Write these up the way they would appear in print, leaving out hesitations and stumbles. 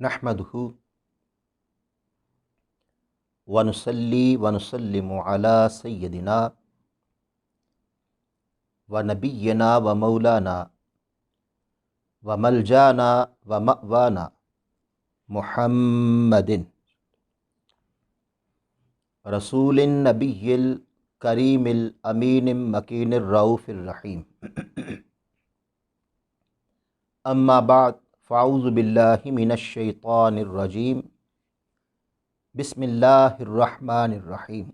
نحمدہ ونصلی ونسلم علی سیدنا و نبینا و مولانا و ملجانا و مأوانا محمد رسول النبی الکریم الامین مکین الرؤوف الرحیم اما بعد فاعوذ باللہ من الشیطان الرجیم بسم اللہ الرحمن الرحیم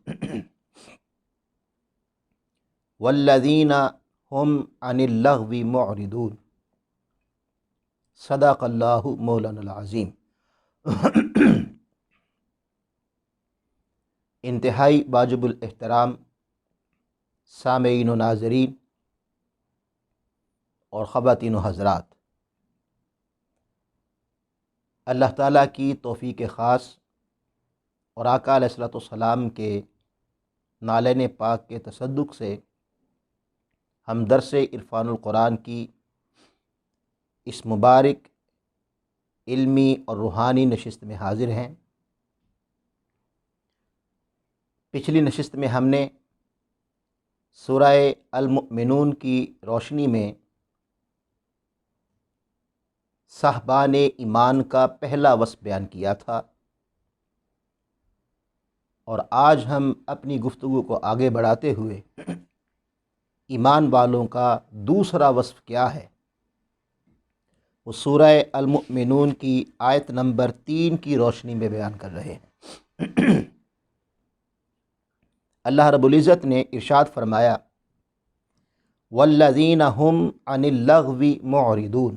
والذین هم عن اللغو معرضون صدق اللہ مولانا العظیم۔ انتہائی واجب الاحترام سامعین و ناظرین اور خواتین و حضرات، اللہ تعالیٰ کی توفیق خاص اور آقا علیہ الصلوۃ والسلام کے نالین پاک کے تصدق سے ہم درس عرفان القرآن کی اس مبارک علمی اور روحانی نشست میں حاضر ہیں۔ پچھلی نشست میں ہم نے سورہ المؤمنون کی روشنی میں صاحبان ایمان کا پہلا وصف بیان کیا تھا، اور آج ہم اپنی گفتگو کو آگے بڑھاتے ہوئے ایمان والوں کا دوسرا وصف کیا ہے وہ سورہ المؤمنون کی آیت نمبر 3 کی روشنی میں بیان کر رہے ہیں۔ اللہ رب العزت نے ارشاد فرمایا والذین هم عن اللغو معرضون،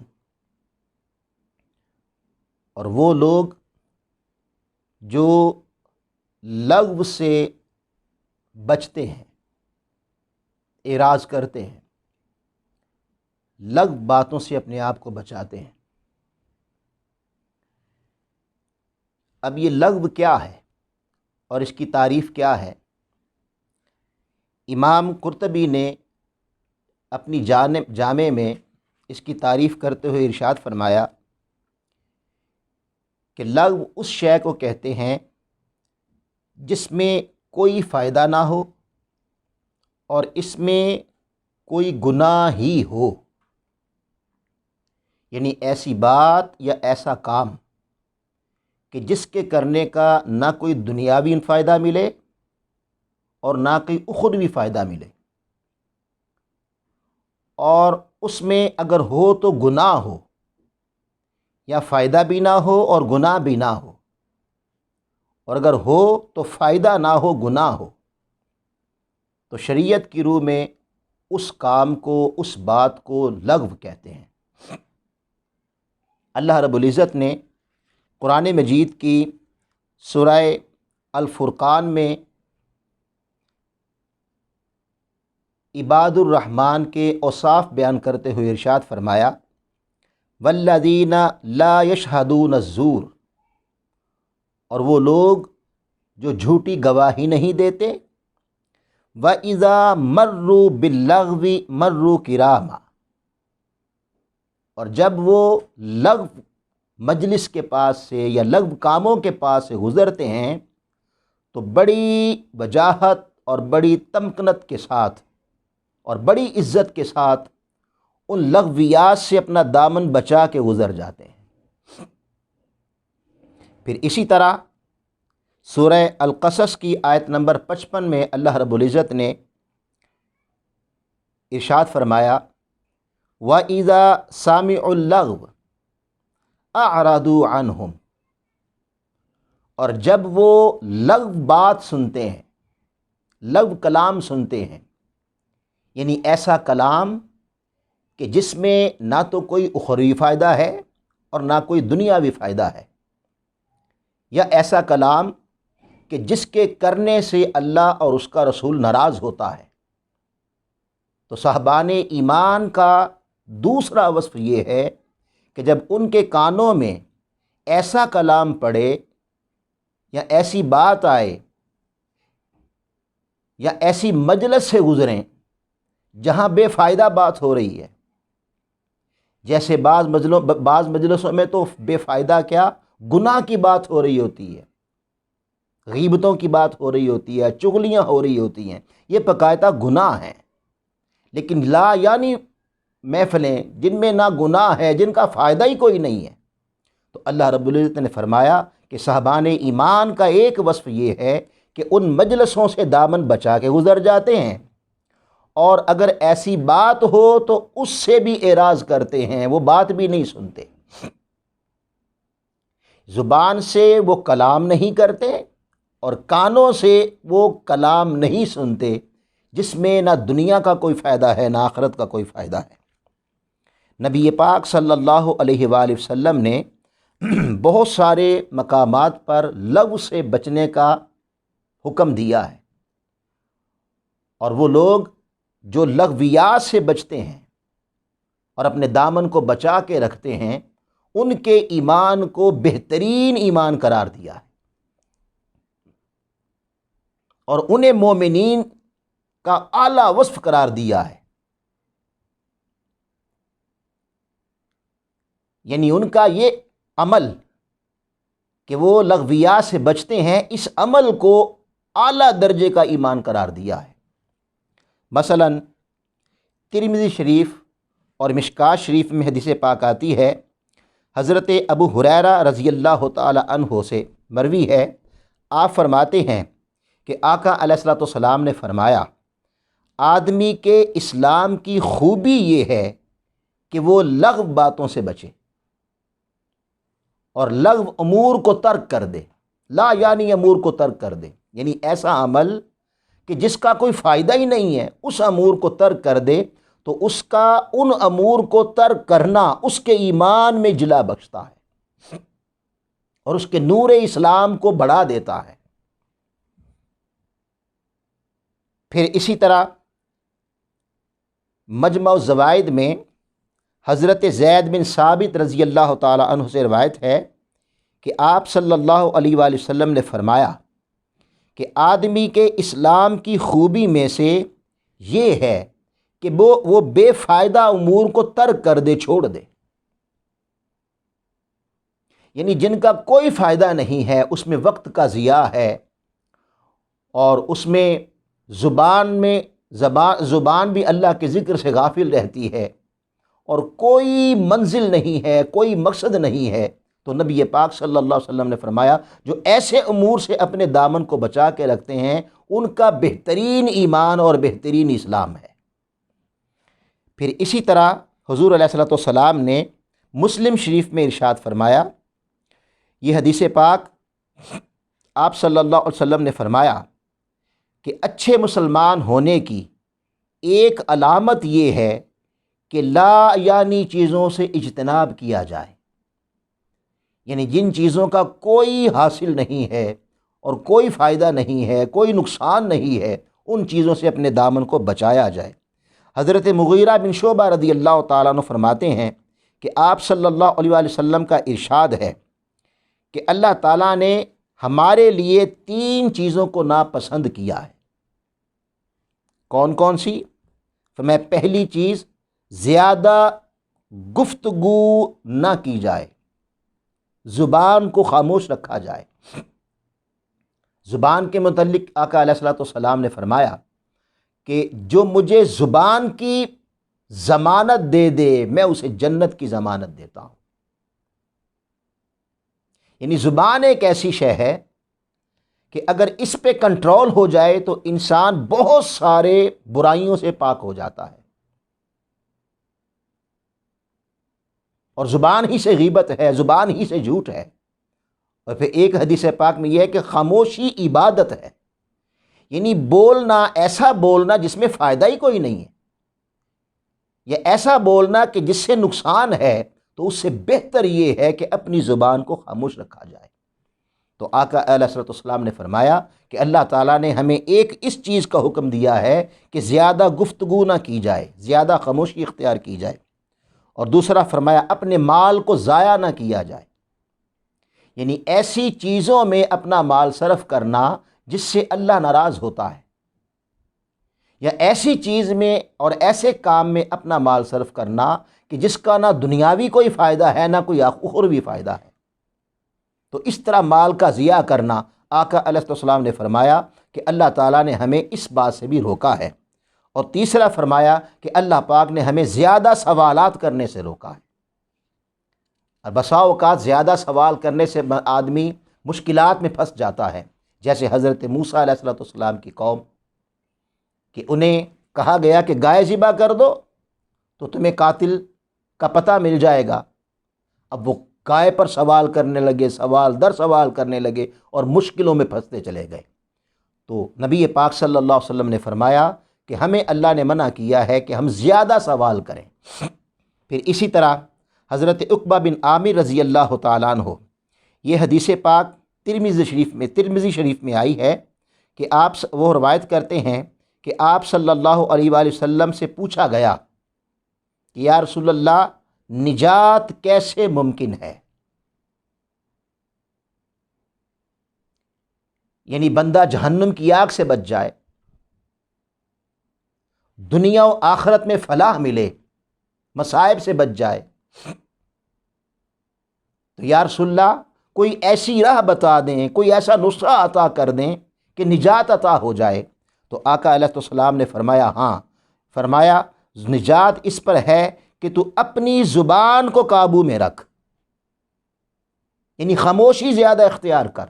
اور وہ لوگ جو لغو سے بچتے ہیں، اعراض کرتے ہیں، لغو باتوں سے اپنے آپ کو بچاتے ہیں۔ اب یہ لغو کیا ہے اور اس کی تعریف کیا ہے؟ امام قرطبی نے اپنی جامع میں اس کی تعریف کرتے ہوئے ارشاد فرمایا کہ لغو اس شے کو کہتے ہیں جس میں کوئی فائدہ نہ ہو اور اس میں کوئی گناہ ہی ہو، یعنی ایسی بات یا ایسا کام کہ جس کے کرنے کا نہ کوئی دنیاوی فائدہ ملے اور نہ کوئی اخروی فائدہ ملے، اور اس میں اگر ہو تو گناہ ہو، یا فائدہ بھی نہ ہو اور گناہ بھی نہ ہو، اور اگر ہو تو فائدہ نہ ہو گناہ ہو، تو شریعت کی روح میں اس کام کو، اس بات کو لغو کہتے ہیں۔ اللہ رب العزت نے قرآن مجید کی سورہ الفرقان میں عباد الرحمن کے اوصاف بیان کرتے ہوئے ارشاد فرمایا والذین لا یشہدون الزور، اور وہ لوگ جو جھوٹی گواہی نہیں دیتے، وَإِذَا مَرُّوا بِاللَّغْوِ مَرُّوا كِرَامًا، اور جب وہ لغو مجلس کے پاس سے یا لغو کاموں کے پاس سے گزرتے ہیں تو بڑی وجاہت اور بڑی تمکنت کے ساتھ اور بڑی عزت کے ساتھ ان لغویات سے اپنا دامن بچا کے گزر جاتے ہیں۔ پھر اسی طرح سورہ القصص کی آیت نمبر 55 میں اللہ رب العزت نے ارشاد فرمایا وَإِذَا سَمِعُوا اللَّغْوَ أَعْرَضُوا عَنْهُمْ، اور جب وہ لغو بات سنتے ہیں، لغو کلام سنتے ہیں، یعنی ایسا کلام کہ جس میں نہ تو کوئی اخروی فائدہ ہے اور نہ کوئی دنیاوی فائدہ ہے، یا ایسا کلام کہ جس کے کرنے سے اللہ اور اس کا رسول ناراض ہوتا ہے، تو صاحبان ایمان کا دوسرا وصف یہ ہے کہ جب ان کے کانوں میں ایسا کلام پڑے یا ایسی بات آئے یا ایسی مجلس سے گزریں جہاں بے فائدہ بات ہو رہی ہے، جیسے بعض مجلسوں میں تو بے فائدہ کیا گناہ کی بات ہو رہی ہوتی ہے، غیبتوں کی بات ہو رہی ہوتی ہے، چغلیاں ہو رہی ہوتی ہیں، یہ باقاعدہ گناہ ہیں۔ لیکن لا یعنی محفلیں جن میں نہ گناہ ہے، جن کا فائدہ ہی کوئی نہیں ہے، تو اللہ رب العزت نے فرمایا کہ صاحبان ایمان کا ایک وصف یہ ہے کہ ان مجلسوں سے دامن بچا کے گزر جاتے ہیں، اور اگر ایسی بات ہو تو اس سے بھی اعراض کرتے ہیں، وہ بات بھی نہیں سنتے، زبان سے وہ کلام نہیں کرتے اور کانوں سے وہ کلام نہیں سنتے جس میں نہ دنیا کا کوئی فائدہ ہے نہ آخرت کا کوئی فائدہ ہے۔ نبی پاک صلی اللہ علیہ وآلہ وسلم نے بہت سارے مقامات پر لغو سے بچنے کا حکم دیا ہے، اور وہ لوگ جو لغویات سے بچتے ہیں اور اپنے دامن کو بچا کے رکھتے ہیں، ان کے ایمان کو بہترین ایمان قرار دیا ہے، اور انہیں مومنین کا اعلیٰ وصف قرار دیا ہے۔ یعنی ان کا یہ عمل کہ وہ لغویات سے بچتے ہیں، اس عمل کو اعلیٰ درجے کا ایمان قرار دیا ہے۔ مثلا ترمذی شریف اور مشکوٰۃ شریف میں حدیث پاک آتی ہے، حضرت ابو ہریرہ رضی اللہ تعالی عنہ سے مروی ہے، آپ فرماتے ہیں کہ آقا علیہ الصلوۃ والسلام نے فرمایا، آدمی کے اسلام کی خوبی یہ ہے کہ وہ لغو باتوں سے بچے اور لغو امور کو ترک کر دے۔ لا یعنی امور کو ترک کر دے، یعنی ایسا عمل کہ جس کا کوئی فائدہ ہی نہیں ہے، اس امور کو ترک کر دے، تو اس کا ان امور کو ترک کرنا اس کے ایمان میں جلا بخشتا ہے اور اس کے نور اسلام کو بڑھا دیتا ہے۔ پھر اسی طرح مجمع الزوائد میں حضرت زید بن ثابت رضی اللہ تعالی عنہ سے روایت ہے کہ آپ صلی اللہ علیہ وآلہ وسلم نے فرمایا کہ آدمی کے اسلام کی خوبی میں سے یہ ہے کہ وہ بے فائدہ امور کو ترک کر دے، چھوڑ دے، یعنی جن کا کوئی فائدہ نہیں ہے، اس میں وقت کا ضیاع ہے، اور اس میں زبان بھی اللہ کے ذکر سے غافل رہتی ہے، اور کوئی منزل نہیں ہے، کوئی مقصد نہیں ہے، تو نبی پاک صلی اللہ علیہ وسلم نے فرمایا جو ایسے امور سے اپنے دامن کو بچا کے رکھتے ہیں، ان کا بہترین ایمان اور بہترین اسلام ہے۔ پھر اسی طرح حضور علیہ الصلوۃ والسلام نے مسلم شریف میں ارشاد فرمایا، یہ حدیث پاک، آپ صلی اللہ علیہ وسلم نے فرمایا کہ اچھے مسلمان ہونے کی ایک علامت یہ ہے کہ لا یعنی چیزوں سے اجتناب کیا جائے، یعنی جن چیزوں کا کوئی حاصل نہیں ہے اور کوئی فائدہ نہیں ہے، کوئی نقصان نہیں ہے، ان چیزوں سے اپنے دامن کو بچایا جائے۔ حضرت مغیرہ بن شعبہ رضی اللہ تعالیٰ عنہ فرماتے ہیں کہ آپ صلی اللہ علیہ وآلہ وسلم کا ارشاد ہے کہ اللہ تعالیٰ نے ہمارے لیے 3 چیزوں کو ناپسند کیا ہے۔ کون کون سی؟ فرمایا پہلی چیز، زیادہ گفتگو نہ کی جائے، زبان کو خاموش رکھا جائے۔ زبان کے متعلق آقا علیہ الصلوۃ والسلام نے فرمایا کہ جو مجھے زبان کی ضمانت دے دے، میں اسے جنت کی ضمانت دیتا ہوں۔ یعنی زبان ایک ایسی شے ہے کہ اگر اس پہ کنٹرول ہو جائے تو انسان بہت سارے برائیوں سے پاک ہو جاتا ہے، اور زبان ہی سے غیبت ہے، زبان ہی سے جھوٹ ہے۔ اور پھر ایک حدیث پاک میں یہ ہے کہ خاموشی عبادت ہے، یعنی بولنا، ایسا بولنا جس میں فائدہ ہی کوئی نہیں ہے، یا ایسا بولنا کہ جس سے نقصان ہے، تو اس سے بہتر یہ ہے کہ اپنی زبان کو خاموش رکھا جائے۔ تو آقا علیہ الصلوۃ والسلام نے فرمایا کہ اللہ تعالیٰ نے ہمیں ایک اس چیز کا حکم دیا ہے کہ زیادہ گفتگو نہ کی جائے، زیادہ خاموشی اختیار کی جائے، اور دوسرا فرمایا اپنے مال کو ضائع نہ کیا جائے، یعنی ایسی چیزوں میں اپنا مال صرف کرنا جس سے اللہ ناراض ہوتا ہے، یا ایسی چیز میں اور ایسے کام میں اپنا مال صرف کرنا کہ جس کا نہ دنیاوی کوئی فائدہ ہے نہ کوئی اخروی فائدہ ہے۔ تو اس طرح مال کا ضیاع کرنا، آقا علیہ السلام نے فرمایا کہ اللہ تعالیٰ نے ہمیں اس بات سے بھی روکا ہے۔ اور تیسرا فرمایا کہ اللہ پاک نے ہمیں زیادہ سوالات کرنے سے روکا ہے۔ اور بسا اوقات زیادہ سوال کرنے سے آدمی مشکلات میں پھنس جاتا ہے، جیسے حضرت موسیٰ علیہ السلام کی قوم، کہ انہیں کہا گیا کہ گائے ذبح کر دو تو تمہیں قاتل کا پتہ مل جائے گا۔ اب وہ گائے پر سوال کرنے لگے، سوال در سوال کرنے لگے اور مشکلوں میں پھنستے چلے گئے۔ تو نبی پاک صلی اللہ علیہ وسلم نے فرمایا کہ ہمیں اللہ نے منع کیا ہے کہ ہم زیادہ سوال کریں۔ پھر اسی طرح حضرت عقبہ بن عامر رضی اللہ تعالیٰ عنہ، یہ حدیث پاک ترمذی شریف میں آئی ہے کہ وہ روایت کرتے ہیں کہ آپ صلی اللہ علیہ وآلہ وسلم سے پوچھا گیا کہ یا رسول اللہ، نجات کیسے ممکن ہے؟ یعنی بندہ جہنم کی آگ سے بچ جائے، دنیا و آخرت میں فلاح ملے، مصائب سے بچ جائے، تو یا رسول اللہ کوئی ایسی راہ بتا دیں، کوئی ایسا نسخہ عطا کر دیں کہ نجات عطا ہو جائے۔ تو آقا علیہ السلام نے فرمایا ہاں، فرمایا نجات اس پر ہے کہ تو اپنی زبان کو قابو میں رکھ، یعنی خاموشی زیادہ اختیار کر،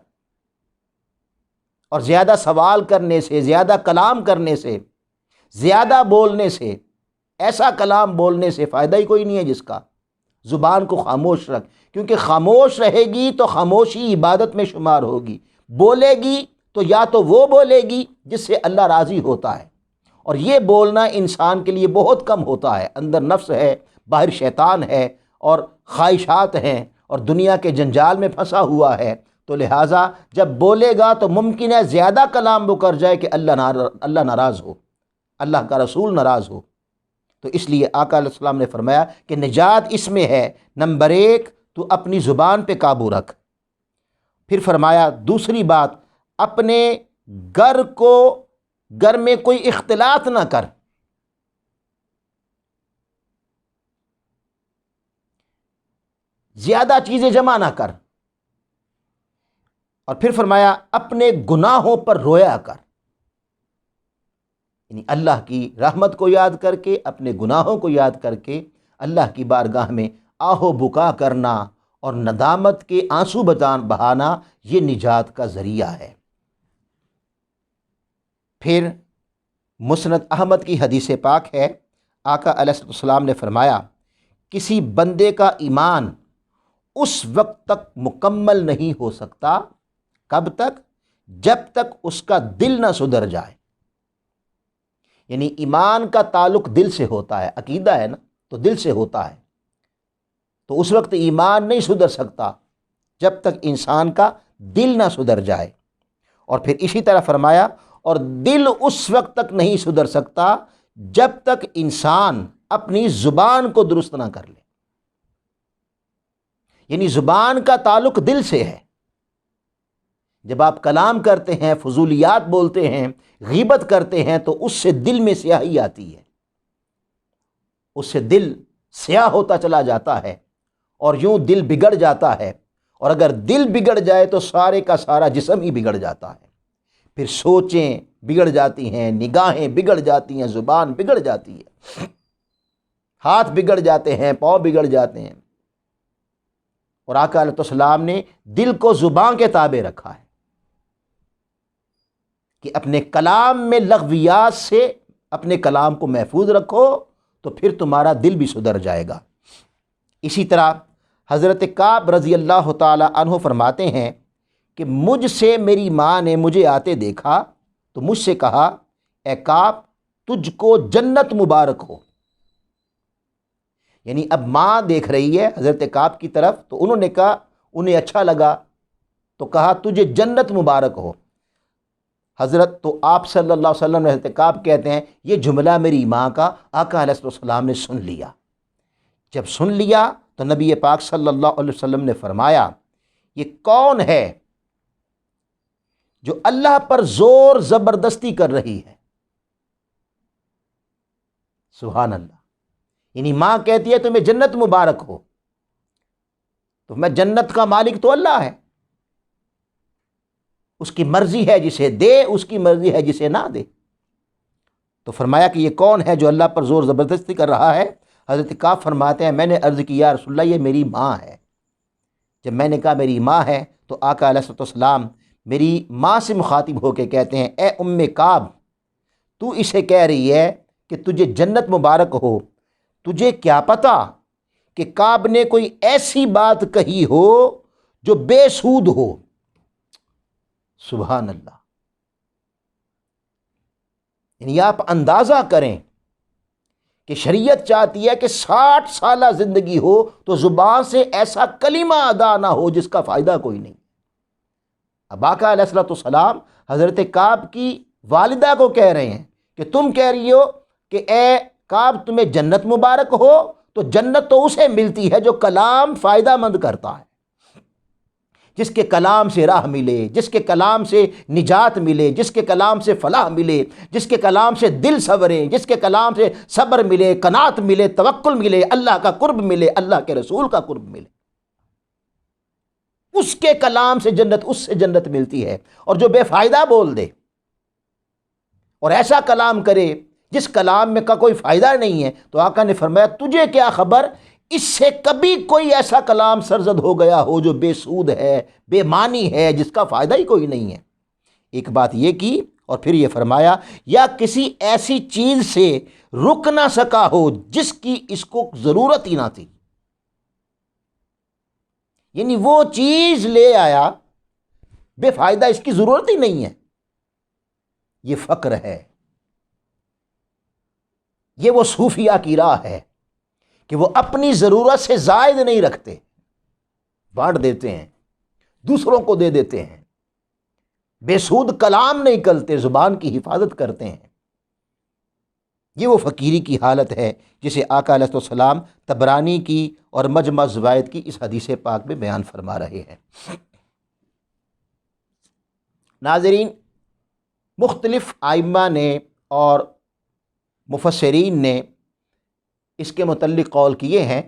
اور زیادہ سوال کرنے سے، زیادہ کلام کرنے سے، زیادہ بولنے سے، ایسا کلام بولنے سے فائدہ ہی کوئی نہیں ہے جس کا۔ زبان کو خاموش رکھ، کیونکہ خاموش رہے گی تو خاموشی عبادت میں شمار ہوگی، بولے گی تو یا تو وہ بولے گی جس سے اللہ راضی ہوتا ہے، اور یہ بولنا انسان کے لیے بہت کم ہوتا ہے۔ اندر نفس ہے، باہر شیطان ہے، اور خواہشات ہیں، اور دنیا کے جنجال میں پھنسا ہوا ہے، تو لہٰذا جب بولے گا تو ممکن ہے زیادہ کلام وہ کر جائے کہ اللہ ناراض ہو، اللہ کا رسول ناراض ہو۔ تو اس لیے آقا علیہ السلام نے فرمایا کہ نجات اس میں ہے، نمبر 1 تو اپنی زبان پہ قابو رکھ۔ پھر فرمایا دوسری بات، اپنے گھر میں کوئی اختلاط نہ کر، زیادہ چیزیں جمع نہ کر، اور پھر فرمایا اپنے گناہوں پر رویا کر، یعنی اللہ کی رحمت کو یاد کر کے، اپنے گناہوں کو یاد کر کے اللہ کی بارگاہ میں آہو بکا کرنا اور ندامت کے آنسو بہانا، یہ نجات کا ذریعہ ہے۔ پھر مسند احمد کی حدیث پاک ہے، آقا علیہ السلام نے فرمایا کسی بندے کا ایمان اس وقت تک مکمل نہیں ہو سکتا، کب تک؟ جب تک اس کا دل نہ سدھر جائے۔ یعنی ایمان کا تعلق دل سے ہوتا ہے، عقیدہ ہے نا، تو دل سے ہوتا ہے، تو اس وقت ایمان نہیں سدھر سکتا جب تک انسان کا دل نہ سدھر جائے۔ اور پھر اسی طرح فرمایا اور دل اس وقت تک نہیں سدھر سکتا جب تک انسان اپنی زبان کو درست نہ کر لے، یعنی زبان کا تعلق دل سے ہے۔ جب آپ کلام کرتے ہیں، فضولیات بولتے ہیں، غیبت کرتے ہیں، تو اس سے دل میں سیاہی آتی ہے، اس سے دل سیاہ ہوتا چلا جاتا ہے، اور یوں دل بگڑ جاتا ہے، اور اگر دل بگڑ جائے تو سارے کا سارا جسم ہی بگڑ جاتا ہے۔ پھر سوچیں بگڑ جاتی ہیں، نگاہیں بگڑ جاتی ہیں، زبان بگڑ جاتی ہے، ہاتھ بگڑ جاتے ہیں، پاؤں بگڑ جاتے ہیں۔ اور آقا علیہ السلام نے دل کو زبان کے تابع رکھا ہے کہ اپنے کلام میں لغویات سے اپنے کلام کو محفوظ رکھو، تو پھر تمہارا دل بھی سدھر جائے گا۔ اسی طرح حضرت کعب رضی اللہ تعالی عنہ فرماتے ہیں کہ مجھ سے میری ماں نے مجھے آتے دیکھا تو مجھ سے کہا، اے کعب تجھ کو جنت مبارک ہو۔ یعنی اب ماں دیکھ رہی ہے حضرت کعب کی طرف، تو انہوں نے کہا، انہیں اچھا لگا تو کہا تجھے جنت مبارک ہو۔ حضرت تو آپ صلی اللہ علیہ وسلم حضرت کعب کہتے ہیں یہ جملہ میری ماں کا آقا علیہ السلام نے سن لیا۔ جب سن لیا تو نبی پاک صلی اللہ علیہ وسلم نے فرمایا یہ کون ہے جو اللہ پر زور زبردستی کر رہی ہے؟ سبحان اللہ، یعنی ماں کہتی ہے تمہیں جنت مبارک ہو، تو میں جنت کا مالک تو اللہ ہے، اس کی مرضی ہے جسے دے، اس کی مرضی ہے جسے نہ دے۔ تو فرمایا کہ یہ کون ہے جو اللہ پر زور زبردستی کر رہا ہے؟ حضرت کعب فرماتے ہیں میں نے عرض کی یا رسول اللہ یہ میری ماں ہے۔ جب میں نے کہا میری ماں ہے تو آقا علیہ الصلوۃ والسلام میری ماں سے مخاطب ہو کے کہتے ہیں اے کعب، تو اسے کہہ رہی ہے کہ تجھے جنت مبارک ہو، تجھے کیا پتہ کہ کعب نے کوئی ایسی بات کہی ہو جو بے سود ہو۔ سبحان اللہ۔ یعنی آپ اندازہ کریں کہ شریعت چاہتی ہے کہ 60 سالہ زندگی ہو تو زبان سے ایسا کلمہ ادا نہ ہو جس کا فائدہ کوئی نہیں۔ اب آقا علیہ الصلوۃ والسلام حضرت کعب کی والدہ کو کہہ رہے ہیں کہ تم کہہ رہی ہو کہ اے کعب تمہیں جنت مبارک ہو، تو جنت تو اسے ملتی ہے جو کلام فائدہ مند کرتا ہے، جس کے کلام سے راہ ملے، جس کے کلام سے نجات ملے، جس کے کلام سے فلاح ملے، جس کے کلام سے دل سنورے، جس کے کلام سے صبر ملے، قناعت ملے، توکل ملے، اللہ کا قرب ملے، اللہ کے رسول کا قرب ملے۔ اس کے کلام سے جنت، اس سے جنت ملتی ہے۔ اور جو بے فائدہ بول دے اور ایسا کلام کرے جس کلام میں کا کوئی فائدہ نہیں ہے، تو آقا نے فرمایا تجھے کیا خبر اس سے کبھی کوئی ایسا کلام سرزد ہو گیا ہو جو بے سود ہے، بے معنی ہے، جس کا فائدہ ہی کوئی نہیں ہے۔ ایک بات یہ کی اور پھر یہ فرمایا یا کسی ایسی چیز سے رک نہ سکا ہو جس کی اس کو ضرورت ہی نہ تھی۔ یعنی وہ چیز لے آیا بے فائدہ، اس کی ضرورت ہی نہیں ہے۔ یہ فقر ہے، یہ وہ صوفیہ کی راہ ہے کہ وہ اپنی ضرورت سے زائد نہیں رکھتے، بانٹ دیتے ہیں، دوسروں کو دے دیتے ہیں، بے سود کلام نہیں کرتے، زبان کی حفاظت کرتے ہیں۔ یہ وہ فقیری کی حالت ہے جسے آقا علیہ السلام طبرانی کی اور مجمع الزوائد کی اس حدیث پاک میں بیان فرما رہے ہیں۔ ناظرین، مختلف ائمہ نے اور مفسرین نے اس کے متعلق قول کیے ہیں۔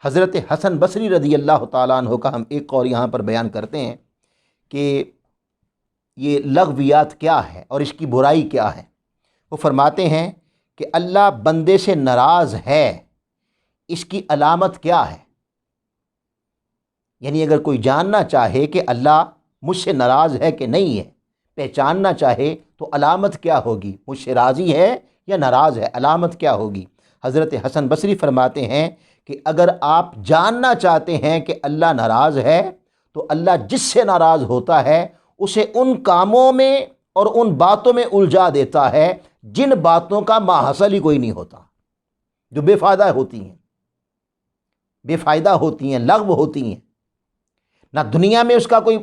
حضرت حسن بصری رضی اللہ تعالیٰ عنہ کا ہم ایک قول یہاں پر بیان کرتے ہیں کہ یہ لغویات کیا ہے اور اس کی برائی کیا ہے۔ وہ فرماتے ہیں کہ اللہ بندے سے ناراض ہے، اس کی علامت کیا ہے؟ یعنی اگر کوئی جاننا چاہے کہ اللہ مجھ سے ناراض ہے کہ نہیں ہے، پہچاننا چاہے تو علامت کیا ہوگی؟ مجھ سے راضی ہے یا ناراض ہے، علامت کیا ہوگی؟ حضرت حسن بصری فرماتے ہیں کہ اگر آپ جاننا چاہتے ہیں کہ اللہ ناراض ہے تو اللہ جس سے ناراض ہوتا ہے اسے ان کاموں میں اور ان باتوں میں الجھا دیتا ہے جن باتوں کا ماحصل ہی کوئی نہیں ہوتا، جو بے فائدہ ہوتی ہیں، بے فائدہ ہوتی ہیں، لغو ہوتی ہیں، نہ دنیا میں اس کا کوئی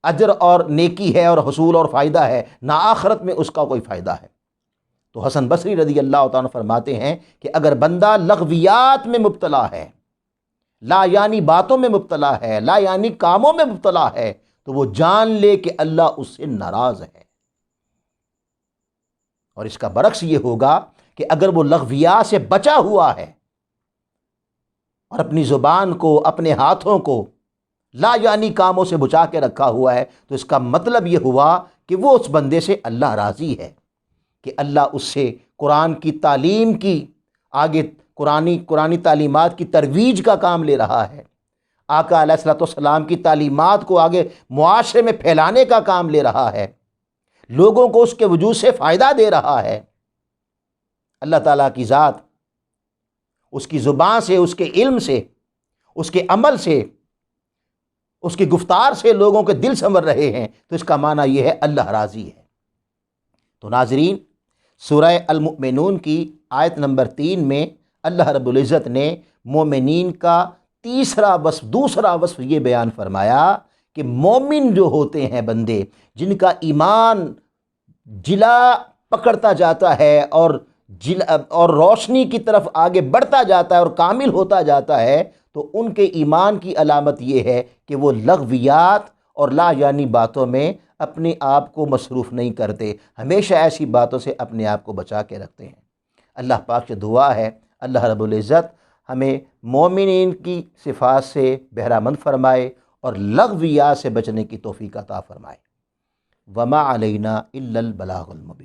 اجر اور نیکی ہے اور حصول اور فائدہ ہے، نہ آخرت میں اس کا کوئی فائدہ ہے۔ تو حسن بصری رضی اللہ تعالیٰ فرماتے ہیں کہ اگر بندہ لغویات میں مبتلا ہے، لا یعنی باتوں میں مبتلا ہے، لا یعنی کاموں میں مبتلا ہے، تو وہ جان لے کہ اللہ اس سے ناراض ہے۔ اور اس کا برعکس یہ ہوگا کہ اگر وہ لغویات سے بچا ہوا ہے اور اپنی زبان کو، اپنے ہاتھوں کو لا یعنی کاموں سے بچا کے رکھا ہوا ہے، تو اس کا مطلب یہ ہوا کہ وہ اس بندے سے اللہ راضی ہے، کہ اللہ اس سے قرآن کی تعلیم کی، آگے قرآنی تعلیمات کی ترویج کا کام لے رہا ہے، آقا علیہ الصلوۃ والسلام کی تعلیمات کو آگے معاشرے میں پھیلانے کا کام لے رہا ہے، لوگوں کو اس کے وجود سے فائدہ دے رہا ہے۔ اللہ تعالیٰ کی ذات اس کی زبان سے، اس کے علم سے، اس کے عمل سے، اس کی گفتار سے لوگوں کے دل سنور رہے ہیں، تو اس کا معنی یہ ہے اللہ راضی ہے۔ تو ناظرین، سورہ المؤمنون کی آیت نمبر 3 میں اللہ رب العزت نے مومنین کا دوسرا وصف یہ بیان فرمایا کہ مومن جو ہوتے ہیں بندے، جن کا ایمان جلا پکڑتا جاتا ہے اور روشنی کی طرف آگے بڑھتا جاتا ہے اور کامل ہوتا جاتا ہے، تو ان کے ایمان کی علامت یہ ہے کہ وہ لغویات اور لا یعنی باتوں میں اپنے آپ کو مصروف نہیں کرتے، ہمیشہ ایسی باتوں سے اپنے آپ کو بچا کے رکھتے ہیں۔ اللہ پاک سے دعا ہے اللہ رب العزت ہمیں مومنین کی صفات سے بہرہ مند فرمائے اور لغویات سے بچنے کی توفیق عطا فرمائے۔ وما علینا الا البلاغ المبین۔